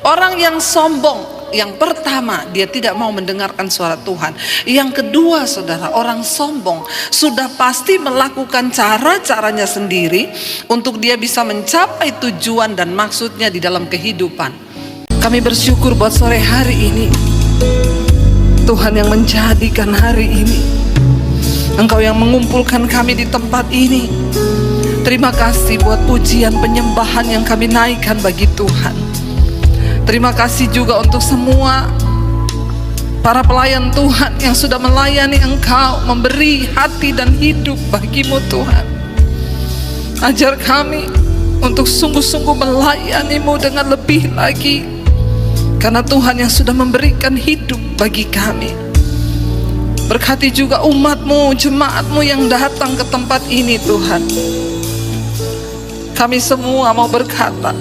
Orang yang sombong, yang pertama, dia tidak mau mendengarkan suara Tuhan. Yang kedua, saudara, orang sombong sudah pasti melakukan cara-caranya sendiri untuk dia bisa mencapai tujuan dan maksudnya di dalam kehidupan. Kami bersyukur buat sore hari ini, Tuhan yang menjadikan hari ini, Engkau yang mengumpulkan kami di tempat ini. Terima kasih buat pujian penyembahan yang kami naikkan bagi Tuhan. Terima kasih juga untuk semua para pelayan Tuhan yang sudah melayani Engkau, memberi hati dan hidup bagimu Tuhan. Ajar kami untuk sungguh-sungguh melayani-Mu dengan lebih lagi, karena Tuhan yang sudah memberikan hidup bagi kami. Berkati juga umat-Mu, jemaat-Mu yang datang ke tempat ini Tuhan. Kami semua mau berkata,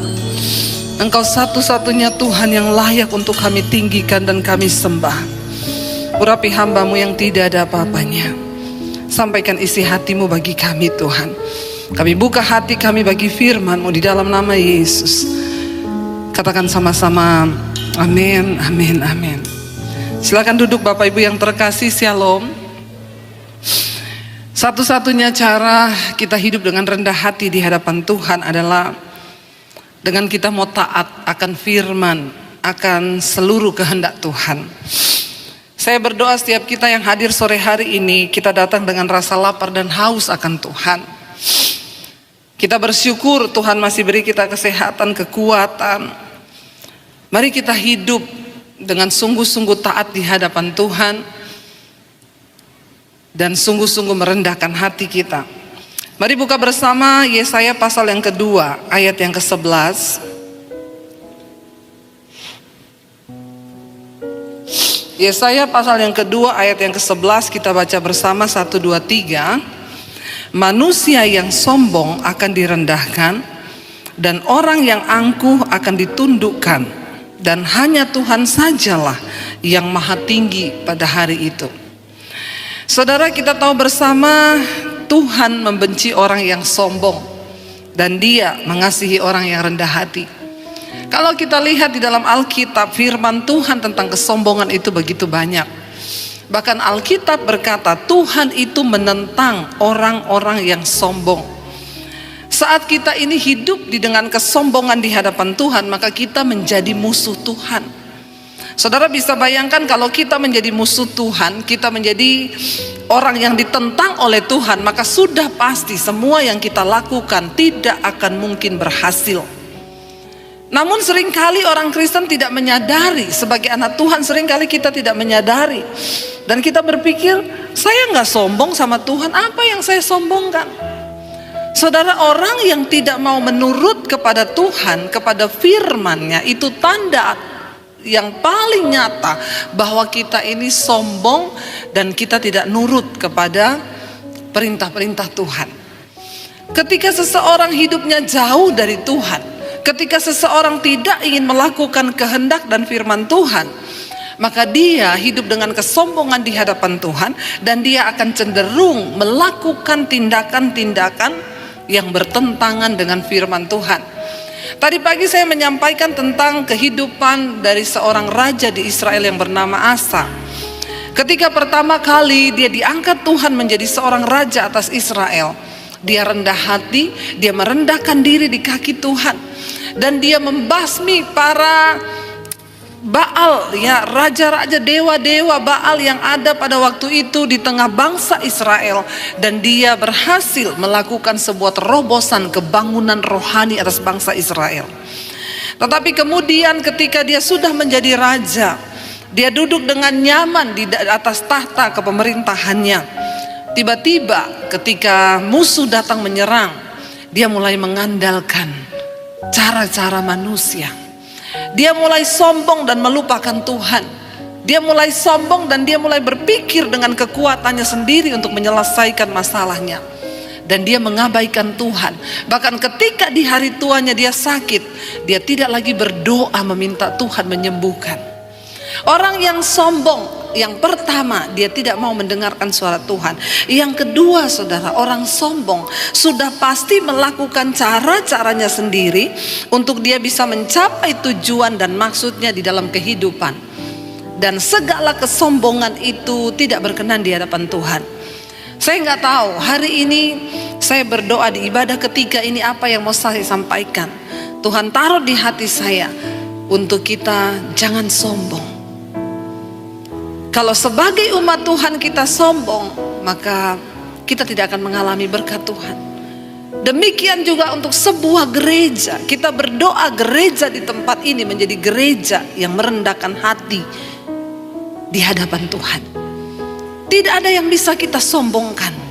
Engkau satu-satunya Tuhan yang layak untuk kami tinggikan dan kami sembah. Urapi hamba-Mu yang tidak ada apa-apanya. Sampaikan isi hati-Mu bagi kami Tuhan. Kami buka hati kami bagi firman-Mu di dalam nama Yesus. Katakan sama-sama, amin, amin, amin. Silakan duduk Bapak Ibu yang terkasih, shalom. Satu-satunya cara kita hidup dengan rendah hati di hadapan Tuhan adalah dengan kita mau taat akan firman, akan seluruh kehendak Tuhan. Saya berdoa setiap kita yang hadir sore hari ini, kita datang dengan rasa lapar dan haus akan Tuhan. Kita bersyukur Tuhan masih beri kita kesehatan, kekuatan. Mari kita hidup dengan sungguh-sungguh taat di hadapan Tuhan dan sungguh-sungguh merendahkan hati kita. Mari buka bersama Yesaya pasal yang kedua, ayat yang ke-11. Yesaya pasal yang kedua, ayat yang ke-11, kita baca bersama 1, 2, 3. Manusia yang sombong akan direndahkan, dan orang yang angkuh akan ditundukkan, dan hanya Tuhan sajalah yang maha tinggi pada hari itu. Saudara, kita tahu bersama Tuhan membenci orang yang sombong dan Dia mengasihi orang yang rendah hati. Kalau kita lihat di dalam Alkitab, firman Tuhan tentang kesombongan itu begitu banyak. Bahkan Alkitab berkata Tuhan itu menentang orang-orang yang sombong. Saat kita ini hidup dengan kesombongan di hadapan Tuhan, maka kita menjadi musuh Tuhan. Saudara bisa bayangkan kalau kita menjadi musuh Tuhan, kita menjadi orang yang ditentang oleh Tuhan, maka sudah pasti semua yang kita lakukan tidak akan mungkin berhasil. Namun seringkali orang Kristen tidak menyadari, sebagai anak Tuhan seringkali kita tidak menyadari. Dan kita berpikir, saya nggak sombong sama Tuhan, apa yang saya sombongkan? Saudara, orang yang tidak mau menurut kepada Tuhan, kepada firman-Nya, itu tanda yang paling nyata bahwa kita ini sombong dan kita tidak nurut kepada perintah-perintah Tuhan. Ketika seseorang hidupnya jauh dari Tuhan, ketika seseorang tidak ingin melakukan kehendak dan firman Tuhan, maka dia hidup dengan kesombongan di hadapan Tuhan, dan dia akan cenderung melakukan tindakan-tindakan yang bertentangan dengan firman Tuhan. Tadi pagi saya menyampaikan tentang kehidupan dari seorang raja di Israel yang bernama Asa. Ketika pertama kali dia diangkat Tuhan menjadi seorang raja atas Israel, dia rendah hati, dia merendahkan diri di kaki Tuhan, dan dia membasmi para Baal, ya, raja-raja, dewa-dewa Baal yang ada pada waktu itu di tengah bangsa Israel. Dan dia berhasil melakukan sebuah terobosan kebangunan rohani atas bangsa Israel. Tetapi kemudian ketika dia sudah menjadi raja, dia duduk dengan nyaman di atas tahta kepemerintahannya. Tiba-tiba ketika musuh datang menyerang, dia mulai mengandalkan cara-cara manusia. Dia mulai sombong dan melupakan Tuhan. Dia mulai sombong dan dia mulai berpikir dengan kekuatannya sendiri untuk menyelesaikan masalahnya. Dan dia mengabaikan Tuhan. Bahkan ketika di hari tuanya dia sakit, dia tidak lagi berdoa meminta Tuhan menyembuhkan. Orang yang sombong Yang pertama, dia tidak mau mendengarkan suara Tuhan. Yang kedua, saudara, orang sombong sudah pasti melakukan cara-caranya sendiri untuk dia bisa mencapai tujuan dan maksudnya di dalam kehidupan. Dan segala kesombongan itu tidak berkenan di hadapan Tuhan. Saya nggak tahu hari ini saya berdoa di ibadah ketiga ini apa yang mau saya sampaikan. Tuhan taruh di hati saya untuk kita jangan sombong. Kalau sebagai umat Tuhan kita sombong, maka kita tidak akan mengalami berkat Tuhan. Demikian juga untuk sebuah gereja. Kita berdoa gereja di tempat ini menjadi gereja yang merendahkan hati di hadapan Tuhan. Tidak ada yang bisa kita sombongkan.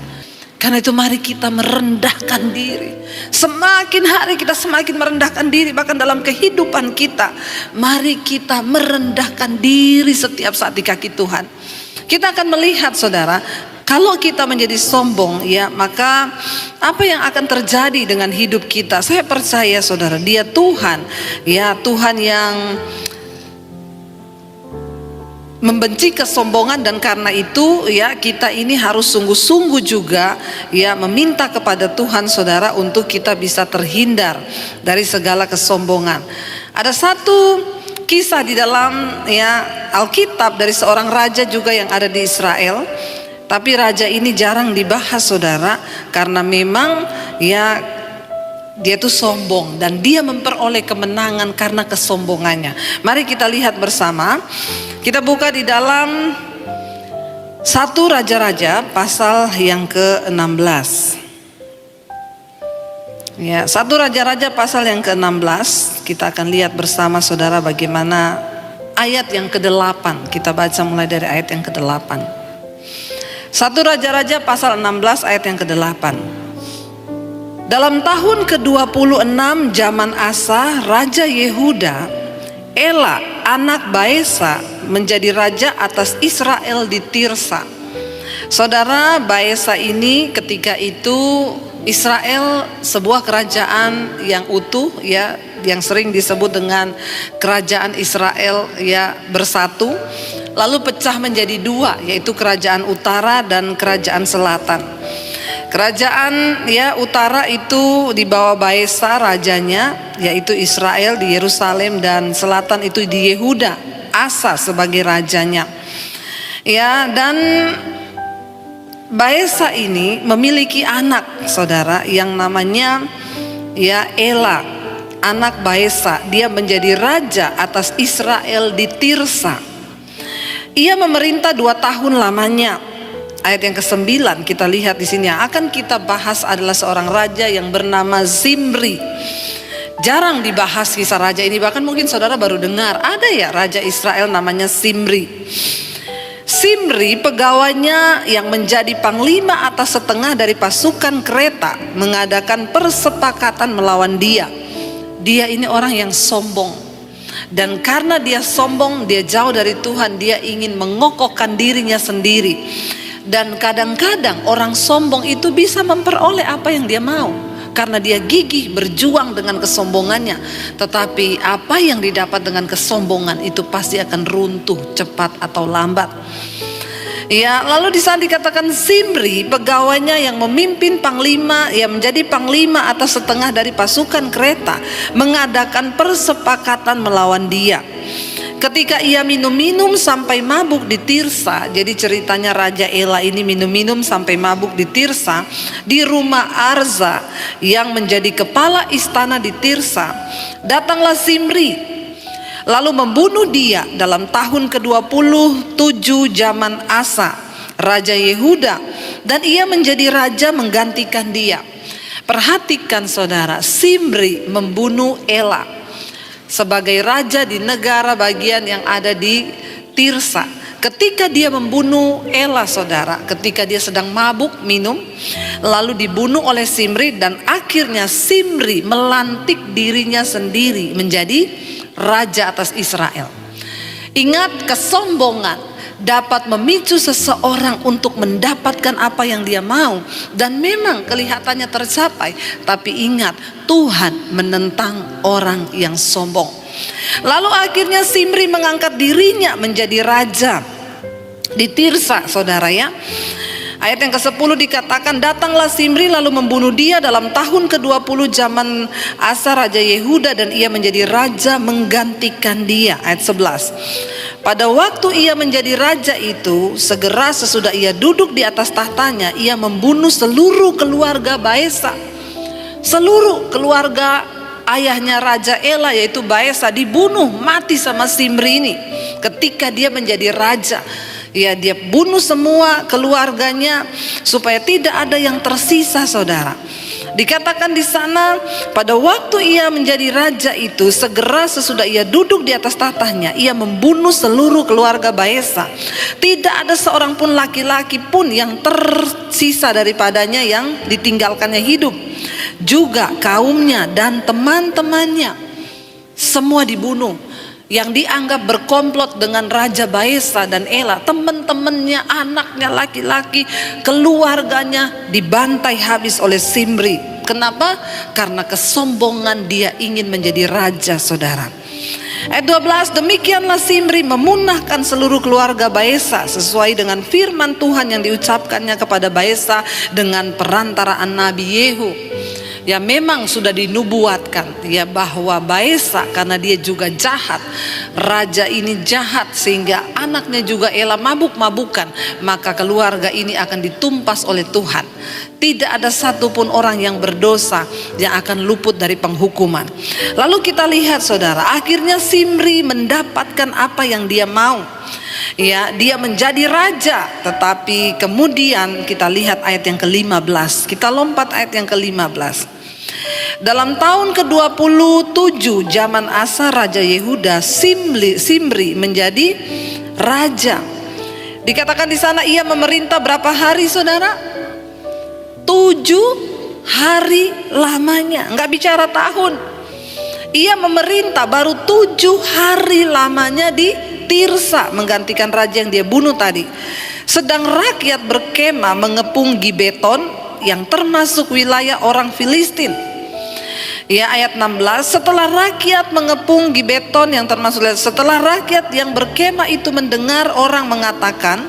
Karena itu mari kita merendahkan diri. Semakin hari kita semakin merendahkan diri. Bahkan dalam kehidupan kita, mari kita merendahkan diri setiap saat di kaki Tuhan. Kita akan melihat, saudara, kalau kita menjadi sombong, ya, maka apa yang akan terjadi dengan hidup kita? Saya percaya, saudara, Dia Tuhan, ya, Tuhan yang membenci kesombongan. Dan karena itu, ya, kita ini harus sungguh-sungguh juga, ya, meminta kepada Tuhan, saudara, untuk kita bisa terhindar dari segala kesombongan. Ada satu kisah di dalam, ya, Alkitab dari seorang raja juga yang ada di Israel. Tapi raja ini jarang dibahas, saudara, karena memang, ya, dia tuh sombong dan dia memperoleh kemenangan karena kesombongannya. Mari kita lihat bersama. Kita buka di dalam 1 Raja-Raja pasal yang ke-16. Ya, 1 Raja-Raja pasal yang ke-16. Kita akan lihat bersama, saudara, bagaimana ayat yang ke-8. Kita baca mulai dari ayat yang ke-8. 1 Raja-Raja pasal 16 ayat yang ke-8. Dalam tahun ke-26 zaman Asa, Raja Yehuda, Ela anak Baesa menjadi raja atas Israel di Tirsa. Saudara, Baesa ini ketika itu Israel sebuah kerajaan yang utuh, ya, yang sering disebut dengan kerajaan Israel, ya, bersatu, lalu pecah menjadi dua, yaitu kerajaan utara dan kerajaan selatan. Kerajaan, ya, utara itu di bawah Baesa rajanya, yaitu Israel di Yerusalem, dan selatan itu di Yehuda, Asa sebagai rajanya. Ya, dan Baesa ini memiliki anak, saudara, yang namanya, ya, Ela, anak Baesa. Dia menjadi raja atas Israel di Tirsa. Ia memerintah 2 tahun lamanya. Ayat yang ke-9 kita lihat di sini, yang akan kita bahas adalah seorang raja yang bernama Zimri. Jarang dibahas kisah raja ini, bahkan mungkin saudara baru dengar ada, ya, raja Israel namanya Zimri. Zimri pegawainya yang menjadi panglima atas setengah dari pasukan kereta mengadakan persepakatan melawan dia. Dia ini orang yang sombong, dan karena dia sombong, dia jauh dari Tuhan. Dia ingin mengokohkan dirinya sendiri. Dan kadang-kadang orang sombong itu bisa memperoleh apa yang dia mau, karena dia gigih berjuang dengan kesombongannya. Tetapi apa yang didapat dengan kesombongan itu pasti akan runtuh cepat atau lambat. Ya, lalu di sana dikatakan Zimri pegawainya yang memimpin panglima, yang menjadi panglima atas setengah dari pasukan kereta, mengadakan persepakatan melawan dia. Ketika ia minum-minum sampai mabuk di Tirsa, jadi ceritanya Raja Ela ini minum-minum sampai mabuk di Tirsa, di rumah Arza yang menjadi kepala istana di Tirsa, datanglah Zimri lalu membunuh dia dalam tahun ke-27 zaman Asa, Raja Yehuda, dan ia menjadi raja menggantikan dia. Perhatikan, saudara, Zimri membunuh Ela sebagai raja di negara bagian yang ada di Tirsa. Ketika dia membunuh Ela, saudara, ketika dia sedang mabuk minum, lalu dibunuh oleh Zimri, dan akhirnya Zimri melantik dirinya sendiri menjadi raja atas Israel. Ingat, kesombongan dapat memicu seseorang untuk mendapatkan apa yang dia mau, dan memang kelihatannya tercapai. Tapi ingat, Tuhan menentang orang yang sombong. Lalu akhirnya Zimri mengangkat dirinya menjadi raja. di Tirsa, saudara ya. Ayat yang ke-10 dikatakan, datanglah Simri lalu membunuh dia dalam tahun ke-20 zaman Asa Raja Yehuda, dan ia menjadi raja menggantikan dia. Ayat 11. Pada waktu ia menjadi raja itu, segera sesudah ia duduk di atas tahtanya, ia membunuh seluruh keluarga Baesa. Seluruh keluarga ayahnya Raja Ela, yaitu Baesa, dibunuh mati sama Simri ini ketika dia menjadi raja. Ya, dia bunuh semua keluarganya supaya tidak ada yang tersisa, saudara. Dikatakan di sana, pada waktu ia menjadi raja itu, segera sesudah ia duduk di atas tahtanya, ia membunuh seluruh keluarga Baesa. Tidak ada seorang pun laki-laki pun yang tersisa daripadanya yang ditinggalkannya hidup. Juga kaumnya dan teman-temannya semua dibunuh. Yang dianggap berkomplot dengan Raja Baesa dan Ela, teman-temannya, anaknya laki-laki, keluarganya dibantai habis oleh Simri. Kenapa? Karena kesombongan dia ingin menjadi raja, saudara. Ayat 12, demikianlah Simri memunahkan seluruh keluarga Baesa sesuai dengan firman Tuhan yang diucapkannya kepada Baesa dengan perantaraan Nabi Yehu. Ya, memang sudah dinubuatkan ya bahwa Baesa, karena dia juga jahat, raja ini jahat sehingga anaknya juga Ela mabuk-mabukan, maka keluarga ini akan ditumpas oleh Tuhan. Tidak ada satupun orang yang berdosa yang akan luput dari penghukuman. Lalu kita lihat, saudara, akhirnya Simri mendapatkan apa yang dia mau. Ya, dia menjadi raja, tetapi kemudian kita lihat ayat yang ke-15. Kita lompat ayat yang ke-15. Dalam tahun ke-27 zaman Asa Raja Yehuda, Simri menjadi raja. Dikatakan di sana ia memerintah berapa hari, saudara? 7 hari lamanya, nggak bicara tahun. Ia memerintah baru 7 hari lamanya di Tirsa, menggantikan raja yang dia bunuh tadi. Sedang rakyat berkemah mengepung Gibeton yang termasuk wilayah orang Filistin. Ya, ayat 16, setelah rakyat mengepung Gibeton yang termasuk, setelah rakyat yang berkemah itu mendengar orang mengatakan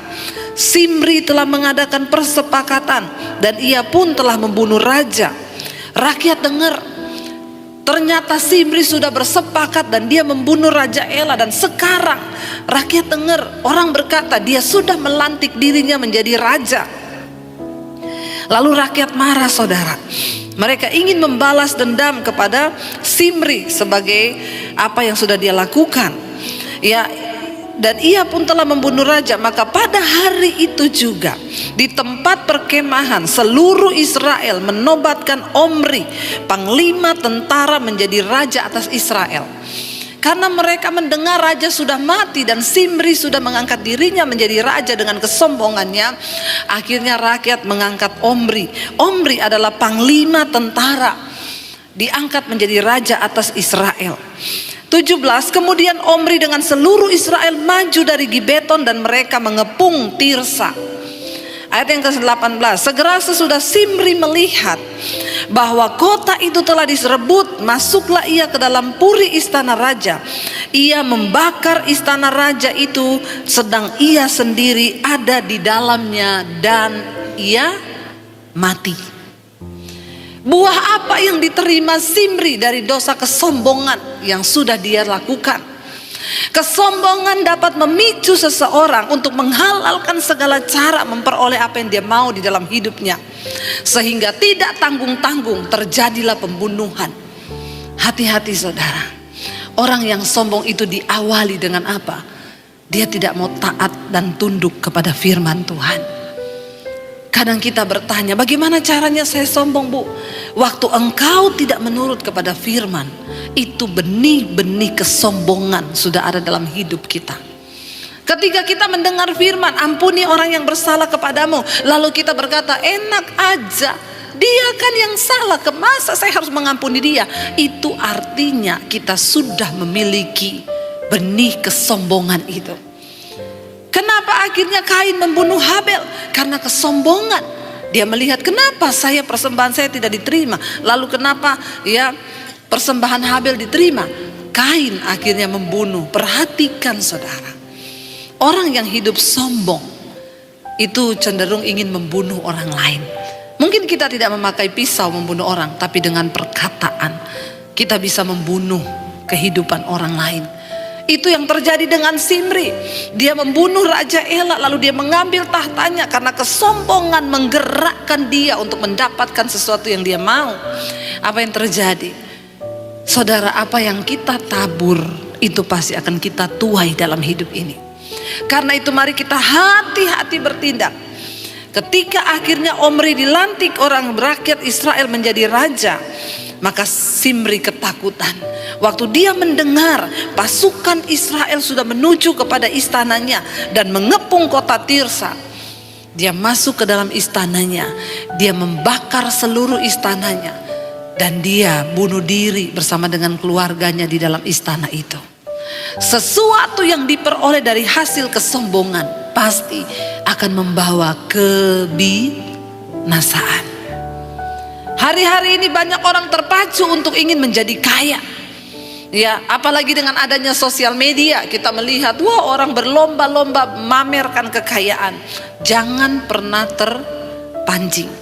Simri telah mengadakan persepakatan dan ia pun telah membunuh raja. Rakyat dengar, ternyata Simri sudah bersepakat dan dia membunuh Raja Ela, dan sekarang rakyat dengar orang berkata dia sudah melantik dirinya menjadi raja. Lalu rakyat marah, saudara. Mereka ingin membalas dendam kepada Simri sebagai apa yang sudah dia lakukan. Ya, dan ia pun telah membunuh raja. Maka pada hari itu juga di tempat perkemahan seluruh Israel menobatkan Omri, panglima tentara, menjadi raja atas Israel. Karena mereka mendengar raja sudah mati dan Simri sudah mengangkat dirinya menjadi raja dengan kesombongannya, akhirnya rakyat mengangkat Omri. Omri adalah panglima tentara, diangkat menjadi raja atas Israel. 17, kemudian Omri dengan seluruh Israel maju dari Gibeton dan mereka mengepung Tirsa. Ayat yang ke-18, segera sesudah Simri melihat bahwa kota itu telah diserebut, masuklah ia ke dalam puri istana raja. Ia membakar istana raja itu sedang ia sendiri ada di dalamnya dan ia mati. Buah apa yang diterima Simri dari dosa kesombongan yang sudah dia lakukan? Kesombongan dapat memicu seseorang untuk menghalalkan segala cara memperoleh apa yang dia mau di dalam hidupnya, sehingga tidak tanggung-tanggung terjadilah pembunuhan. Hati-hati, saudara. Orang yang sombong itu diawali dengan apa? Dia tidak mau taat dan tunduk kepada firman Tuhan. Kadang kita bertanya, bagaimana caranya saya sombong, Bu? Waktu engkau tidak menurut kepada firman, itu benih-benih kesombongan sudah ada dalam hidup kita. Ketika kita mendengar firman, ampuni orang yang bersalah kepadamu, lalu kita berkata, enak aja, dia kan yang salah, masa saya harus mengampuni dia? Itu artinya kita sudah memiliki benih kesombongan itu. Kenapa akhirnya Kain membunuh Habel? Karena kesombongan. Dia melihat, kenapa persembahan saya tidak diterima, lalu kenapa ya persembahan Habel diterima? Kain akhirnya membunuh. Perhatikan, saudara, orang yang hidup sombong itu cenderung ingin membunuh orang lain. Mungkin kita tidak memakai pisau membunuh orang, tapi dengan perkataan kita bisa membunuh kehidupan orang lain. Itu yang terjadi dengan Zimri. Dia membunuh Raja Ela, lalu dia mengambil tahtanya karena kesombongan menggerakkan dia untuk mendapatkan sesuatu yang dia mau. Apa yang terjadi? Saudara, apa yang kita tabur itu pasti akan kita tuai dalam hidup ini. Karena itu mari kita hati-hati bertindak. Ketika akhirnya Omri dilantik orang rakyat Israel menjadi raja, maka Zimri ketakutan. Waktu dia mendengar pasukan Israel sudah menuju kepada istananya dan mengepung kota Tirsa, dia masuk ke dalam istananya. Dia membakar seluruh istananya dan dia bunuh diri bersama dengan keluarganya di dalam istana itu. Sesuatu yang diperoleh dari hasil kesombongan pasti akan membawa kebinasaan. Hari-hari ini banyak orang terpacu untuk ingin menjadi kaya. Ya, apalagi dengan adanya sosial media, kita melihat wah, orang berlomba-lomba memamerkan kekayaan. Jangan pernah terpancing.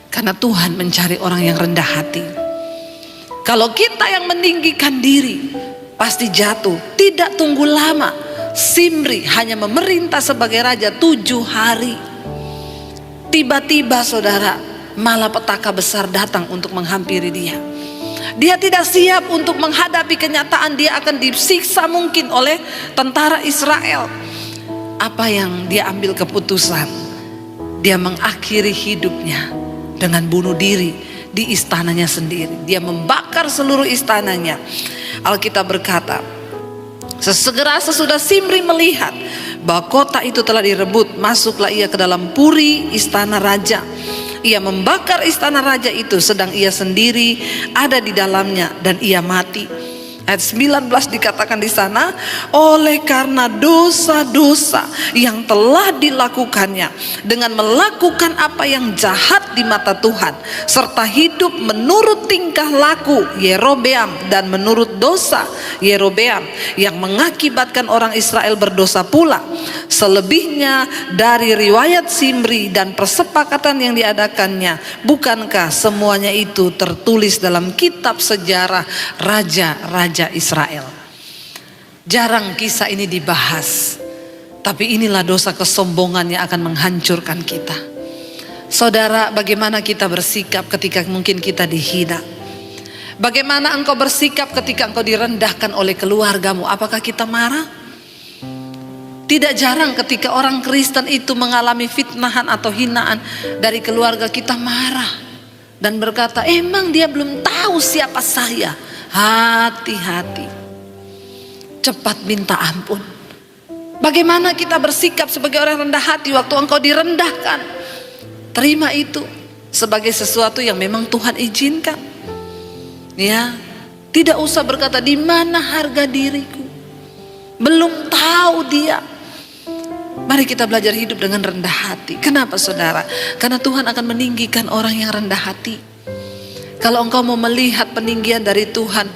Karena Tuhan mencari orang yang rendah hati. Kalau kita yang meninggikan diri, pasti jatuh. Tidak tunggu lama. Zimri hanya memerintah sebagai raja 7 hari. Tiba-tiba saudara, malapetaka besar datang untuk menghampiri dia. Dia tidak siap untuk menghadapi kenyataan dia akan disiksa mungkin oleh tentara Israel. Apa yang dia ambil keputusan? Dia mengakhiri hidupnya dengan bunuh diri di istananya sendiri. Dia membakar seluruh istananya. Alkitab berkata, sesegera sesudah Zimri melihat bahwa kota itu telah direbut, masuklah ia ke dalam puri istana raja. Ia membakar istana raja itu sedang ia sendiri ada di dalamnya dan ia mati. Ayat 19 dikatakan di sana, oleh karena dosa-dosa yang telah dilakukannya dengan melakukan apa yang jahat di mata Tuhan, serta hidup menurut tingkah laku Yerobeam dan menurut dosa Yerobeam yang mengakibatkan orang Israel berdosa pula. Selebihnya dari riwayat Zimri dan persepakatan yang diadakannya, bukankah semuanya itu tertulis dalam kitab sejarah raja-raja Israel? Jarang kisah ini dibahas, tapi inilah dosa kesombongan yang akan menghancurkan kita. Saudara, bagaimana kita bersikap ketika mungkin kita dihina? Bagaimana engkau bersikap ketika engkau direndahkan oleh keluargamu? Apakah kita marah? Tidak jarang ketika orang Kristen itu mengalami fitnahan atau hinaan dari keluarga, kita marah dan berkata, emang dia belum tahu siapa saya. Hati-hati, cepat minta ampun. Bagaimana kita bersikap sebagai orang rendah hati waktu engkau direndahkan? Terima itu sebagai sesuatu yang memang Tuhan izinkan. Ya, tidak usah berkata di mana harga diriku, belum tahu dia. Mari kita belajar hidup dengan rendah hati. Kenapa saudara? Karena Tuhan akan meninggikan orang yang rendah hati. Kalau engkau mau melihat peninggian dari Tuhan,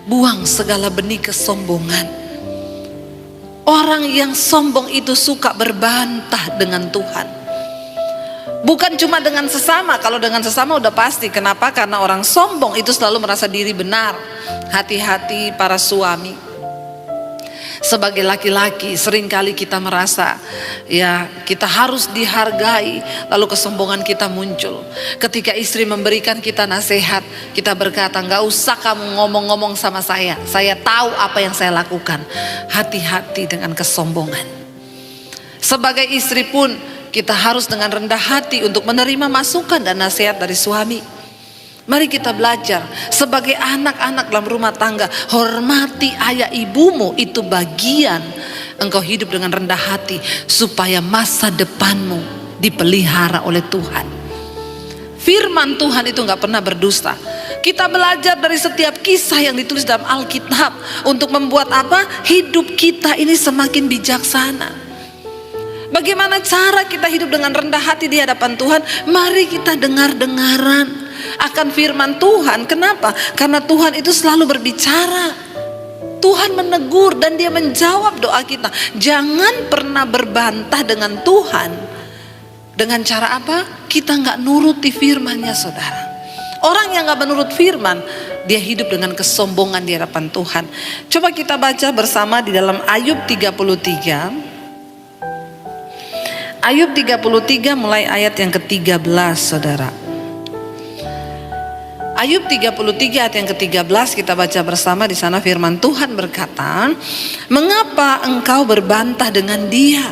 buang segala benih kesombongan. Orang yang sombong itu suka berbantah dengan Tuhan. Bukan cuma dengan sesama. Kalau dengan sesama udah pasti. Kenapa? Karena orang sombong itu selalu merasa diri benar. Hati-hati para suami. Sebagai laki-laki seringkali kita merasa ya kita harus dihargai, lalu kesombongan kita muncul. Ketika istri memberikan kita nasihat, kita berkata, gak usah kamu ngomong-ngomong sama saya tahu apa yang saya lakukan. Hati-hati dengan kesombongan. Sebagai istri pun kita harus dengan rendah hati untuk menerima masukan dan nasihat dari suami. Mari kita belajar sebagai anak-anak dalam rumah tangga, hormati ayah ibumu, itu bagian engkau hidup dengan rendah hati supaya masa depanmu dipelihara oleh Tuhan. Firman Tuhan itu gak pernah berdusta. Kita belajar dari setiap kisah yang ditulis dalam Alkitab untuk membuat apa? Hidup kita ini semakin bijaksana. Bagaimana cara kita hidup dengan rendah hati di hadapan Tuhan? Mari kita dengar-dengaran akan firman Tuhan. Kenapa? Karena Tuhan itu selalu berbicara. Tuhan menegur dan dia menjawab doa kita. Jangan pernah berbantah dengan Tuhan. Dengan cara apa? Kita nggak nuruti firman-Nya, saudara. Orang yang nggak menurut firman, dia hidup dengan kesombongan di hadapan Tuhan. Coba kita baca bersama di dalam Ayub 33. Ayub 33 mulai ayat yang ke-13, saudara. Ayub 33 ayat yang ke-13 kita baca bersama. Di sana firman Tuhan berkata, "Mengapa engkau berbantah dengan dia?"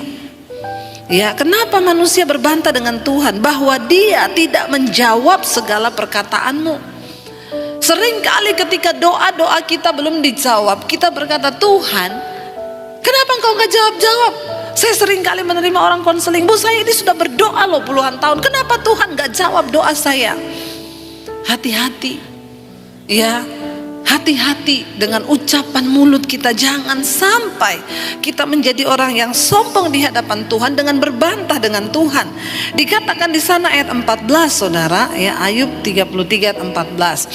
Ya, kenapa manusia berbantah dengan Tuhan? Bahwa dia tidak menjawab segala perkataanmu. Seringkali ketika doa-doa kita belum dijawab, kita berkata, "Tuhan, kenapa engkau gak jawab-jawab?" Saya seringkali menerima orang konseling, "Bu, saya ini sudah berdoa loh puluhan tahun, kenapa Tuhan gak jawab doa saya?" Hati-hati, ya, hati-hati dengan ucapan mulut kita. Jangan sampai kita menjadi orang yang sombong di hadapan Tuhan dengan berbantah dengan Tuhan. Dikatakan di sana ayat 14, saudara, ya, Ayub 33 ayat 14.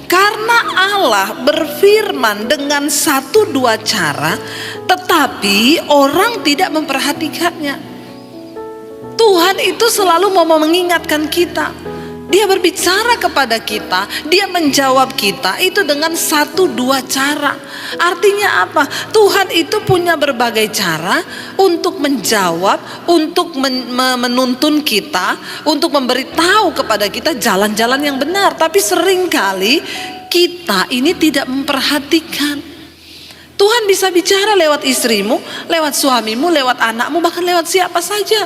"Karena Allah berfirman dengan 1-2 cara, tetapi orang tidak memperhatikannya." Tuhan itu selalu mau mengingatkan kita. Dia berbicara kepada kita, dia menjawab kita itu dengan 1-2 cara. Artinya apa? Tuhan itu punya berbagai cara untuk menjawab, untuk menuntun kita, untuk memberitahu kepada kita jalan-jalan yang benar. Tapi seringkali kita ini tidak memperhatikan. Tuhan bisa bicara lewat istrimu, lewat suamimu, lewat anakmu, bahkan lewat siapa saja.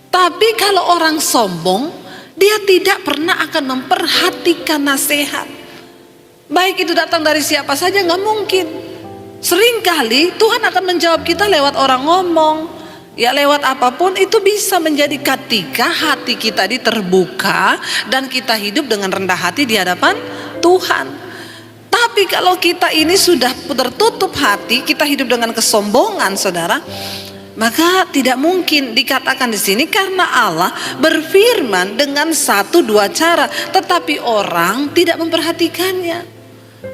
Tapi kalau orang sombong, dia tidak pernah akan memperhatikan nasihat. Baik itu datang dari siapa saja, gak mungkin. Seringkali Tuhan akan menjawab kita lewat orang ngomong, ya lewat apapun. Itu bisa menjadi ketika hati kita terbuka dan kita hidup dengan rendah hati di hadapan Tuhan. Tapi kalau kita ini sudah tertutup hati, kita hidup dengan kesombongan, saudara, maka tidak mungkin dikatakan di sini, karena Allah berfirman dengan 1-2 cara, tetapi orang tidak memperhatikannya.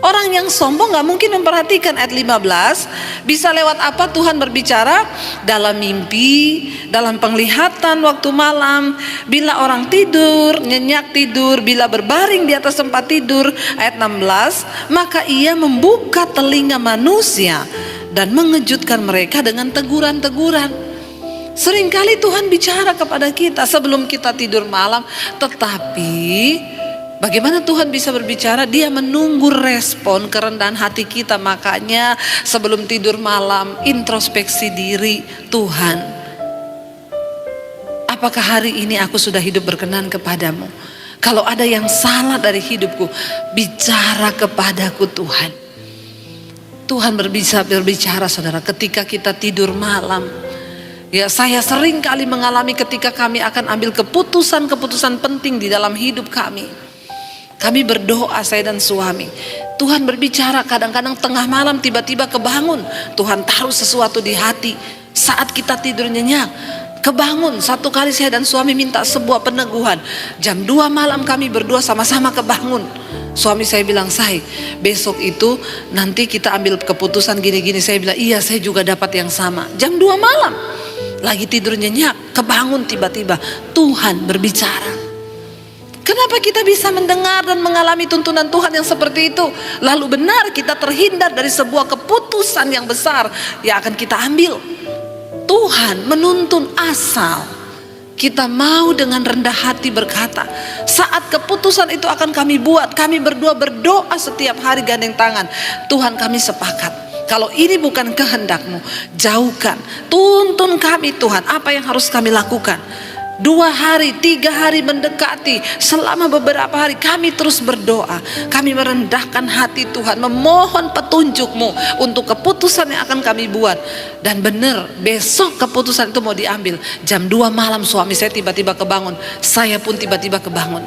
Orang yang sombong gak mungkin memperhatikan. Ayat 15, bisa lewat apa Tuhan berbicara? Dalam mimpi, dalam penglihatan waktu malam, bila orang tidur, nyenyak tidur, bila berbaring di atas tempat tidur. Ayat 16, maka ia membuka telinga manusia dan mengejutkan mereka dengan teguran-teguran. Seringkali Tuhan bicara kepada kita sebelum kita tidur malam. Tetapi bagaimana Tuhan bisa berbicara? Dia menunggu respon kerendahan hati kita. Makanya sebelum tidur malam, introspeksi diri. Tuhan, apakah hari ini aku sudah hidup berkenan kepadamu? Kalau ada yang salah dari hidupku, bicara kepadaku Tuhan. Tuhan berbicara, saudara, ketika kita tidur malam. Ya, saya sering kali mengalami ketika kami akan ambil keputusan-keputusan penting di dalam hidup kami. Kami berdoa, saya dan suami. Tuhan berbicara, kadang-kadang tengah malam tiba-tiba kebangun. Tuhan taruh sesuatu di hati. Saat kita tidur nyenyak, kebangun. Satu kali saya dan suami minta sebuah peneguhan. Jam 2 malam kami berdua sama-sama kebangun. Suami saya bilang, "Say, besok itu nanti kita ambil keputusan gini-gini." Saya bilang, "Iya, saya juga dapat yang sama." Jam 2 malam, lagi tidur nyenyak, kebangun tiba-tiba Tuhan berbicara. Kenapa kita bisa mendengar dan mengalami tuntunan Tuhan yang seperti itu? Lalu benar kita terhindar dari sebuah keputusan yang besar yang akan kita ambil. Tuhan menuntun asal kita mau dengan rendah hati berkata. Saat keputusan itu akan kami buat, kami berdua berdoa setiap hari gandeng tangan. Tuhan, kami sepakat, kalau ini bukan kehendak-Mu, jauhkan. Tuntun kami Tuhan, apa yang harus kami lakukan. 2 hari, 3 hari mendekati, selama beberapa hari kami terus berdoa. Kami merendahkan hati Tuhan, memohon petunjuk-Mu untuk keputusan yang akan kami buat. Dan benar, besok keputusan itu mau diambil. Jam 2 malam suami saya tiba-tiba kebangun, saya pun tiba-tiba kebangun.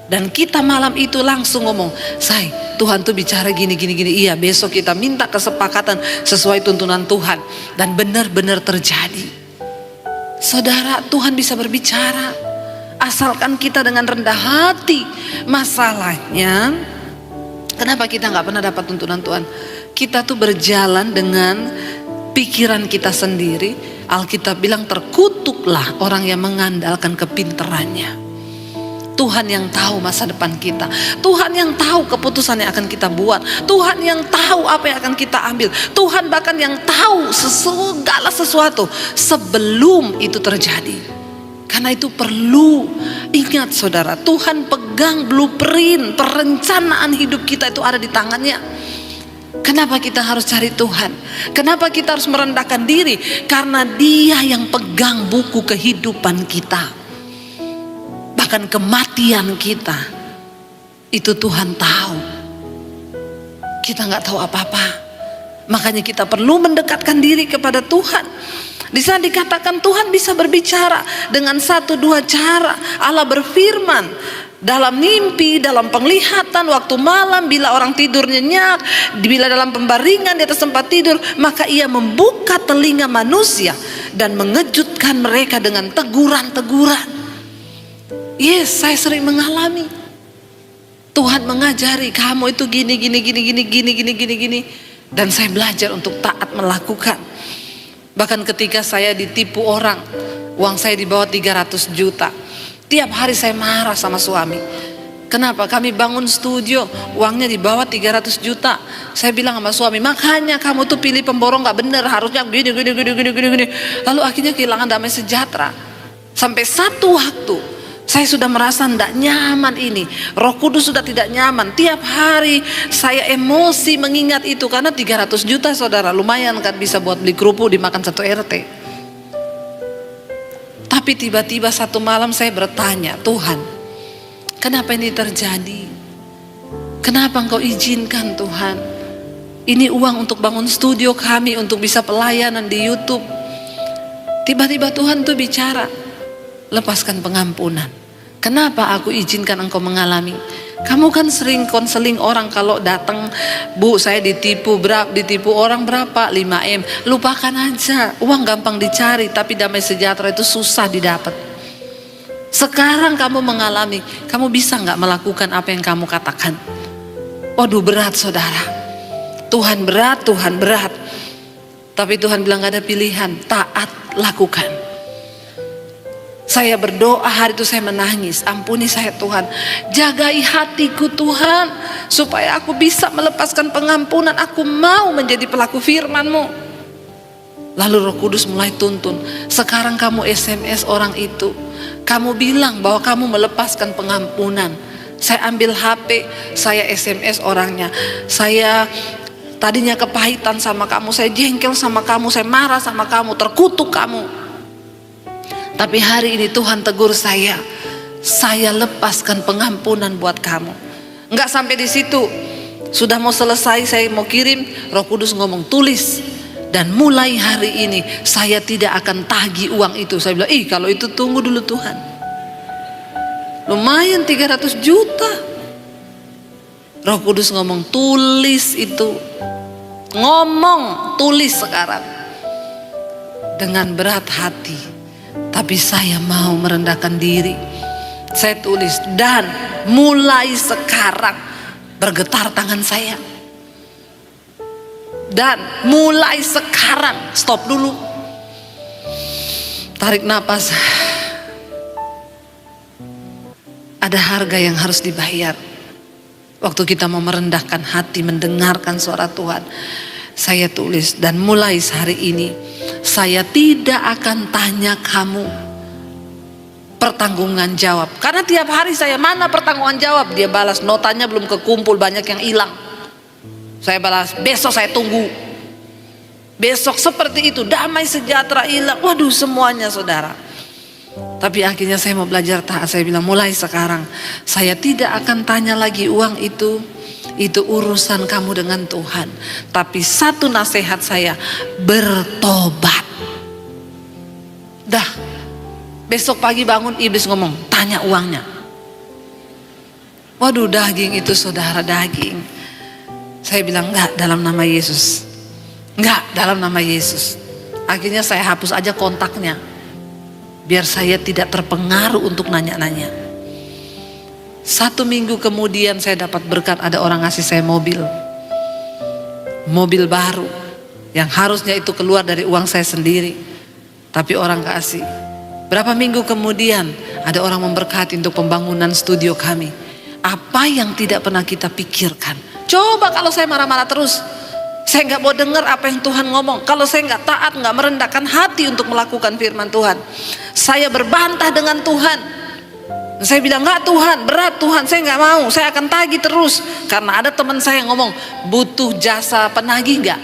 Dan kita malam itu langsung ngomong, "Say, Tuhan tuh bicara gini. Iya, besok kita minta kesepakatan sesuai tuntunan Tuhan." Dan benar-benar terjadi. Saudara, Tuhan bisa berbicara asalkan kita dengan rendah hati. Masalahnya, kenapa kita gak pernah dapat tuntunan Tuhan? Kita tuh berjalan dengan pikiran kita sendiri, Alkitab bilang terkutuklah orang yang mengandalkan kepintarannya. Tuhan yang tahu masa depan kita, Tuhan yang tahu keputusan yang akan kita buat, Tuhan yang tahu apa yang akan kita ambil, Tuhan bahkan yang tahu segala sesuatu sebelum itu terjadi. Karena itu perlu ingat saudara, Tuhan pegang blueprint, perencanaan hidup kita itu ada di tangannya. Kenapa kita harus cari Tuhan? Kenapa kita harus merendahkan diri? Karena Dia yang pegang buku kehidupan kita. Bahkan kematian kita itu Tuhan tahu. Kita nggak tahu apa-apa. Makanya kita perlu mendekatkan diri kepada Tuhan. Di sana dikatakan Tuhan bisa berbicara dengan 1-2 cara. Allah berfirman dalam mimpi, dalam penglihatan, waktu malam, bila orang tidur nyenyak, bila dalam pembaringan di atas tempat tidur, maka Ia membuka telinga manusia dan mengejutkan mereka dengan teguran-teguran. Yes, saya sering mengalami. Tuhan mengajari kamu itu gini. Dan saya belajar untuk taat melakukan. Bahkan ketika saya ditipu orang, uang saya di bawah 300 juta. Tiap hari saya marah sama suami. Kenapa? Kami bangun studio, uangnya di bawah 300 juta. Saya bilang sama suami, makanya kamu tuh pilih pemborong gak bener, harusnya gini. Lalu akhirnya kehilangan damai sejahtera. Sampai satu waktu saya sudah merasa tidak nyaman ini. Roh Kudus sudah tidak nyaman. Tiap hari saya emosi mengingat itu. Karena 300 juta saudara, lumayan kan bisa buat beli kerupuk dimakan satu RT. Tapi tiba-tiba satu malam saya bertanya, Tuhan, kenapa ini terjadi? Kenapa Engkau izinkan Tuhan? Ini uang untuk bangun studio kami, untuk bisa pelayanan di YouTube. Tiba-tiba Tuhan tuh bicara, lepaskan pengampunan. Kenapa aku izinkan engkau mengalami? Kamu kan sering konseling orang kalau datang, Bu saya ditipu orang berapa? 5M. Lupakan aja, uang gampang dicari, tapi damai sejahtera itu susah didapat. Sekarang kamu mengalami, kamu bisa gak melakukan apa yang kamu katakan? Waduh berat saudara. Tuhan berat. Tapi Tuhan bilang gak ada pilihan, taat lakukan. Saya berdoa hari itu, saya menangis, ampuni saya Tuhan, jagai hatiku Tuhan, supaya aku bisa melepaskan pengampunan. Aku mau menjadi pelaku firman-Mu. Lalu Roh Kudus mulai tuntun, sekarang kamu SMS orang itu, kamu bilang bahwa kamu melepaskan pengampunan. Saya ambil HP, saya SMS orangnya, saya tadinya kepahitan sama kamu, saya jengkel sama kamu, saya marah sama kamu, terkutuk kamu. Tapi hari ini Tuhan tegur saya lepaskan pengampunan buat kamu. Enggak sampai di situ, sudah mau selesai, saya mau kirim, Roh Kudus ngomong tulis. Dan mulai hari ini saya tidak akan tagih uang itu. Saya bilang, kalau itu tunggu dulu Tuhan. Lumayan 300 juta. Roh Kudus ngomong tulis itu. Ngomong tulis sekarang. Dengan berat hati. Tapi saya mau merendahkan diri. Saya tulis, dan mulai sekarang bergetar tangan saya. Dan mulai sekarang, stop dulu. Tarik napas. Ada harga yang harus dibayar. Waktu kita mau merendahkan hati, mendengarkan suara Tuhan. Saya tulis, dan mulai hari ini saya tidak akan tanya kamu pertanggungan jawab. Karena tiap hari saya, mana pertanggungan jawab? Dia balas, notanya belum kekumpul, banyak yang hilang. Saya balas, besok saya tunggu. Besok seperti itu, damai sejahtera hilang. Waduh semuanya saudara. Tapi akhirnya saya mau belajar taat. Saya bilang, mulai sekarang saya tidak akan tanya lagi uang itu. Itu urusan kamu dengan Tuhan. Tapi satu nasihat saya, bertobat. Dah, besok pagi bangun iblis ngomong, tanya uangnya. Waduh daging itu saudara, daging. Saya bilang enggak, dalam nama Yesus. Enggak, dalam nama Yesus. Akhirnya saya hapus aja kontaknya, biar saya tidak terpengaruh untuk nanya-nanya. 1 minggu kemudian saya dapat berkat, ada orang ngasih saya mobil baru. yang harusnya itu keluar dari uang saya sendiri, tapi orang kasih. Berapa minggu kemudian ada orang memberkati untuk pembangunan studio kami. Apa yang tidak pernah kita pikirkan. Coba kalau saya marah-marah terus, saya nggak mau dengar apa yang Tuhan ngomong. Kalau saya nggak taat, nggak merendahkan hati untuk melakukan firman Tuhan, saya berbantah dengan Tuhan. Saya bilang, nggak Tuhan, berat Tuhan, saya nggak mau, saya akan tagih terus. Karena ada teman saya yang ngomong, butuh jasa penagih nggak?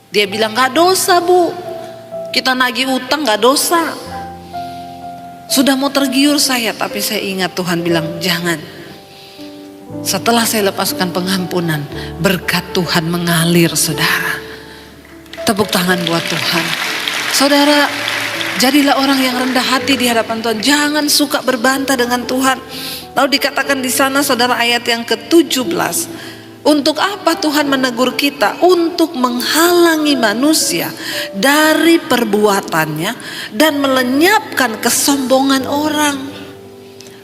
Dia bilang, nggak dosa Bu, kita nagih utang nggak dosa. Sudah mau tergiur saya, tapi saya ingat Tuhan bilang jangan. Setelah saya lepaskan pengampunan, berkat Tuhan mengalir, saudara. Tepuk tangan buat Tuhan. Saudara, jadilah orang yang rendah hati di hadapan Tuhan. Jangan suka berbantah dengan Tuhan. Lalu dikatakan di sana, saudara, ayat yang ke-17. Untuk apa Tuhan menegur kita? Untuk menghalangi manusia dari perbuatannya dan melenyapkan kesombongan orang.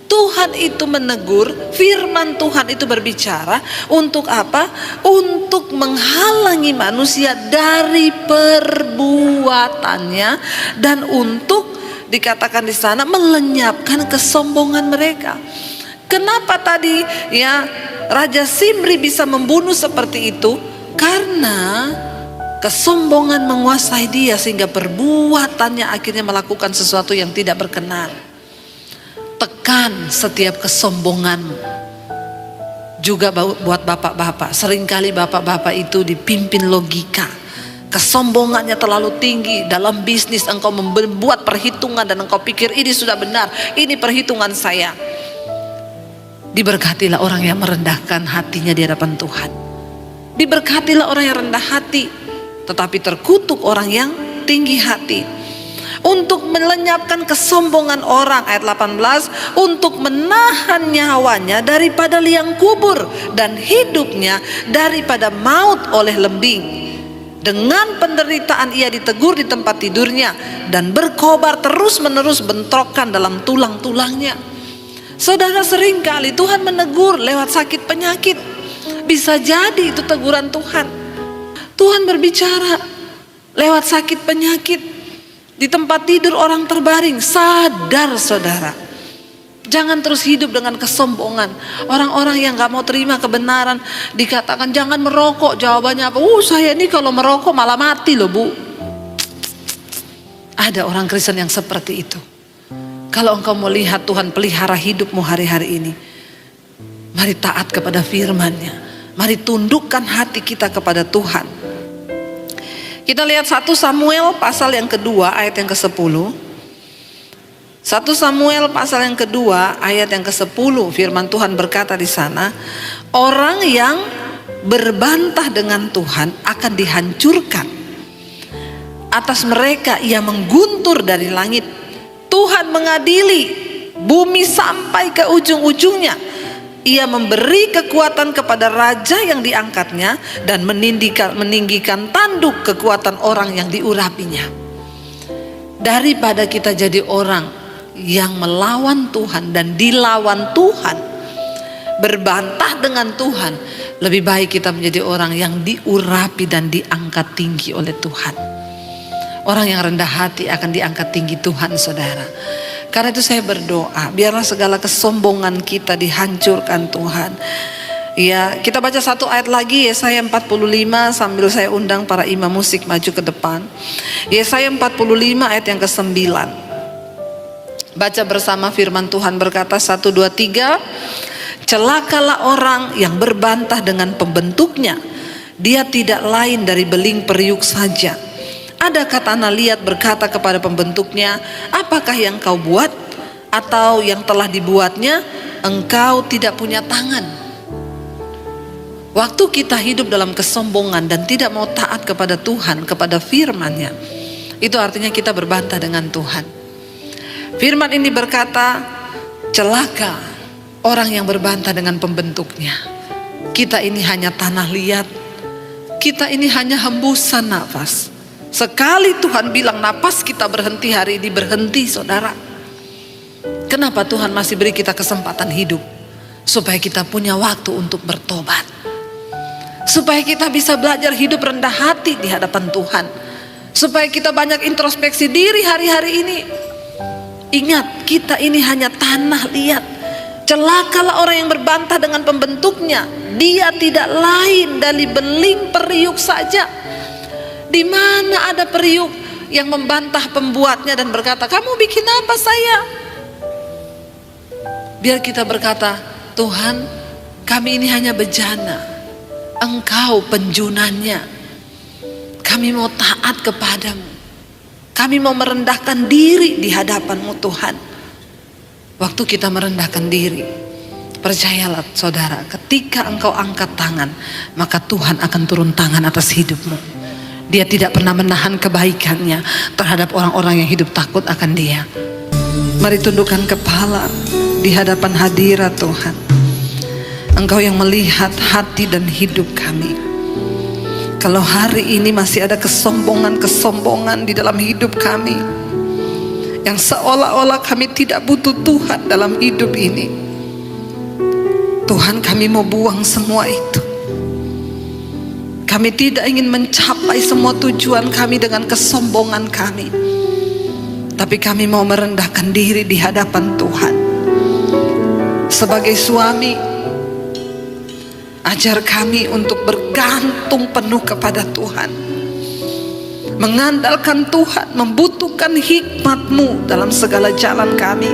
Tuhan itu menegur, firman Tuhan itu berbicara untuk apa? Untuk menghalangi manusia dari perbuatannya dan untuk dikatakan di sana melenyapkan kesombongan mereka. Kenapa tadi ya Raja Zimri bisa membunuh seperti itu? Karena kesombongan menguasai dia sehingga perbuatannya akhirnya melakukan sesuatu yang tidak berkenan. Tekan setiap kesombonganmu. Juga buat bapak-bapak, seringkali bapak-bapak itu dipimpin logika. Kesombongannya terlalu tinggi. Dalam bisnis engkau membuat perhitungan dan engkau pikir ini sudah benar, ini perhitungan saya. Diberkatilah orang yang merendahkan hatinya di hadapan Tuhan. Diberkatilah orang yang rendah hati, tetapi terkutuk orang yang tinggi hati. Untuk melenyapkan kesombongan orang, ayat 18, untuk menahan nyawanya daripada liang kubur dan hidupnya daripada maut oleh lembing. Dengan penderitaan ia ditegur di tempat tidurnya dan berkobar terus-menerus bentrokan dalam tulang-tulangnya. Saudara, seringkali Tuhan menegur lewat sakit penyakit. Bisa jadi itu teguran Tuhan. Tuhan berbicara lewat sakit penyakit. Di tempat tidur orang terbaring. Sadar saudara, jangan terus hidup dengan kesombongan. Orang-orang yang gak mau terima kebenaran dikatakan jangan merokok. Jawabannya apa? Saya ini kalau merokok malah mati loh Bu. Ada orang Kristen yang seperti itu. Kalau engkau mau lihat Tuhan pelihara hidupmu hari-hari ini, mari taat kepada firman-Nya. Mari tundukkan hati kita kepada Tuhan. Kita lihat 1 Samuel pasal yang kedua ayat yang ke-10. 1 Samuel pasal yang kedua ayat yang ke-10, firman Tuhan berkata di sana, orang yang berbantah dengan Tuhan akan dihancurkan. Atas mereka ia mengguntur dari langit. Tuhan mengadili bumi sampai ke ujung-ujungnya. Ia memberi kekuatan kepada raja yang diangkatnya dan meninggikan tanduk kekuatan orang yang diurapinya. Daripada kita jadi orang yang melawan Tuhan dan dilawan Tuhan, berbantah dengan Tuhan, lebih baik kita menjadi orang yang diurapi dan diangkat tinggi oleh Tuhan. Orang yang rendah hati akan diangkat tinggi Tuhan, saudara. Karena itu saya berdoa, biarlah segala kesombongan kita dihancurkan Tuhan. Ya, kita baca satu ayat lagi, Yesaya 45, sambil saya undang para imam musik maju ke depan. Yesaya 45 ayat yang ke-9. Baca bersama, firman Tuhan berkata 1, 2, 3. Celakalah orang yang berbantah dengan pembentuknya. Dia tidak lain dari beling periuk saja. Adakah tanah liat berkata kepada pembentuknya, apakah yang kau buat? Atau yang telah dibuatnya, engkau tidak punya tangan. Waktu kita hidup dalam kesombongan dan tidak mau taat kepada Tuhan, kepada firman-Nya, itu artinya kita berbantah dengan Tuhan. Firman ini berkata, celaka orang yang berbantah dengan pembentuknya. Kita ini hanya tanah liat. Kita ini hanya hembusan nafas. Sekali Tuhan bilang napas kita berhenti hari ini, berhenti saudara. Kenapa Tuhan masih beri kita kesempatan hidup? Supaya kita punya waktu untuk bertobat. supaya kita bisa belajar hidup rendah hati di hadapan Tuhan, supaya kita banyak introspeksi diri hari-hari ini. Ingat, kita ini hanya tanah liat. Celakalah orang yang berbantah dengan pembentuknya. Dia tidak lain dari beling periuk saja. Di mana ada periuk yang membantah pembuatnya dan berkata, kamu bikin apa saya? Biar kita berkata, Tuhan, kami ini hanya bejana, Engkau penjunannya. Kami mau taat kepadamu. Kami mau merendahkan diri di hadapan-Mu Tuhan. Waktu kita merendahkan diri, percayalah saudara, ketika engkau angkat tangan, maka Tuhan akan turun tangan atas hidupmu. Dia tidak pernah menahan kebaikannya terhadap orang-orang yang hidup takut akan Dia. Mari tundukkan kepala di hadapan hadirat Tuhan. Engkau yang melihat hati dan hidup kami. Kalau hari ini masih ada kesombongan-kesombongan di dalam hidup kami, yang seolah-olah kami tidak butuh Tuhan dalam hidup ini, Tuhan, kami mau buang semua itu. Kami tidak ingin mencapai semua tujuan kami dengan kesombongan kami, tapi kami mau merendahkan diri di hadapan Tuhan. Sebagai suami, ajar kami untuk bergantung penuh kepada Tuhan, mengandalkan Tuhan, membutuhkan hikmat-Mu dalam segala jalan kami.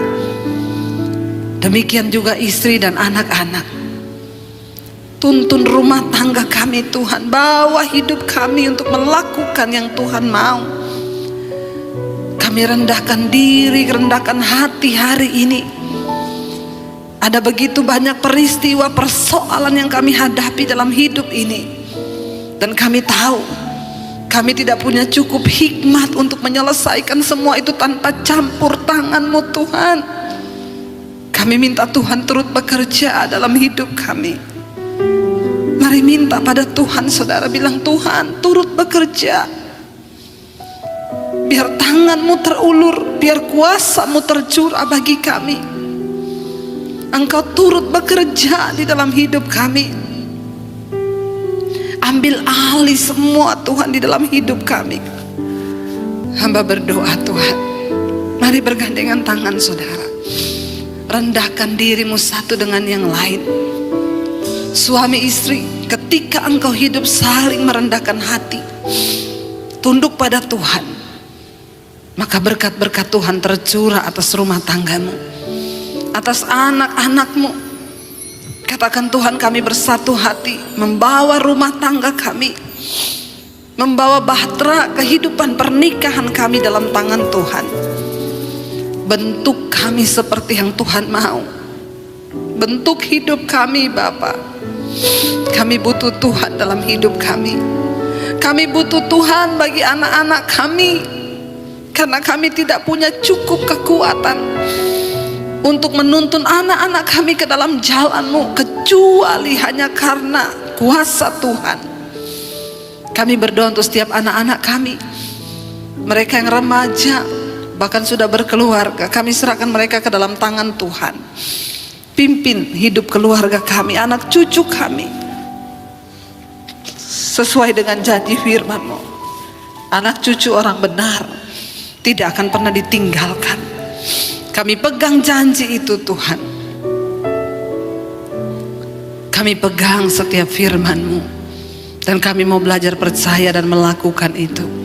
Demikian juga istri dan anak-anak. Tuntun rumah tangga kami Tuhan, bawa hidup kami untuk melakukan yang Tuhan mau. Kami rendahkan diri, rendahkan hati hari ini. Ada begitu banyak peristiwa, persoalan yang kami hadapi dalam hidup ini, dan kami tahu kami tidak punya cukup hikmat untuk menyelesaikan semua itu tanpa campur tangan-Mu Tuhan. Kami minta Tuhan turut bekerja dalam hidup kami. Mari minta pada Tuhan, saudara, bilang, Tuhan turut bekerja. Biar tangan-Mu terulur, biar kuasa-Mu tercurah bagi kami. Engkau turut bekerja di dalam hidup kami. Ambil alih semua Tuhan di dalam hidup kami. Hamba berdoa Tuhan, mari bergandengan tangan saudara. Rendahkan dirimu satu dengan yang lain. Suami istri, ketika engkau hidup saling merendahkan hati, tunduk pada Tuhan, maka berkat-berkat Tuhan tercurah atas rumah tanggamu, atas anak-anakmu. Katakan, Tuhan, kami bersatu hati membawa rumah tangga kami, membawa bahtera kehidupan pernikahan kami dalam tangan Tuhan. Bentuk kami seperti yang Tuhan mau. Bentuk hidup kami, Bapa. Kami butuh Tuhan dalam hidup kami. Kami butuh Tuhan bagi anak-anak kami, karena kami tidak punya cukup kekuatan untuk menuntun anak-anak kami ke dalam jalan-Mu, kecuali hanya karena kuasa Tuhan. Kami berdoa untuk setiap anak-anak kami, mereka yang remaja, bahkan sudah berkeluarga. Kami serahkan mereka ke dalam tangan Tuhan. Pimpin hidup keluarga kami, anak cucu kami, sesuai dengan janji firman-Mu. Anak cucu orang benar tidak akan pernah ditinggalkan. Kami pegang janji itu Tuhan. Kami pegang setiap firman-Mu, dan kami mau belajar percaya dan melakukan itu.